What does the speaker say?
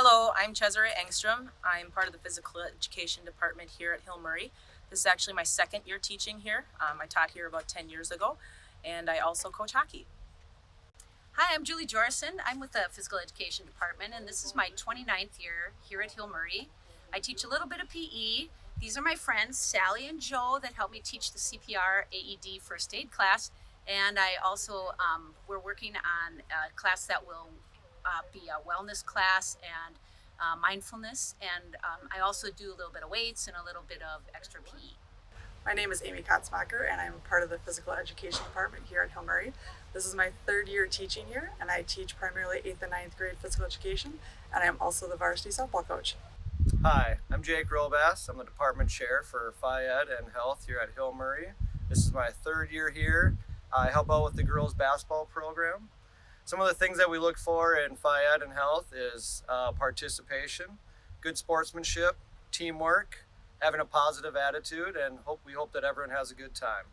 Hello, I'm Cesare Engstrom. I'm part of the physical education department here at Hill Murray. This is actually my second year teaching here. I taught here about 10 years ago, and I also coach hockey. Hi, I'm Julie Jorson. I'm with the Physical Education Department, and this is my 29th year here at Hill Murray. I teach a little bit of PE. These are my friends, Sally and Joe, that help me teach the CPR AED first aid class. And I also, we're working on a class that will be a wellness class and mindfulness. And I also do a little bit of weights and a little bit of extra PE. My name is Amy Kotzmacher, and I'm part of the physical education department here at Hill Murray. This is my third year teaching here, and I teach primarily 8th and 9th grade physical education, and I'm also the varsity softball coach. Hi, I'm Jake Robass. I'm the department chair for Phy Ed and Health here at Hill Murray. This is my third year here. I help out with the girls basketball program. Some of the things that we look for in Phy Ed and Health is participation, good sportsmanship, teamwork, having a positive attitude, and we hope that everyone has a good time.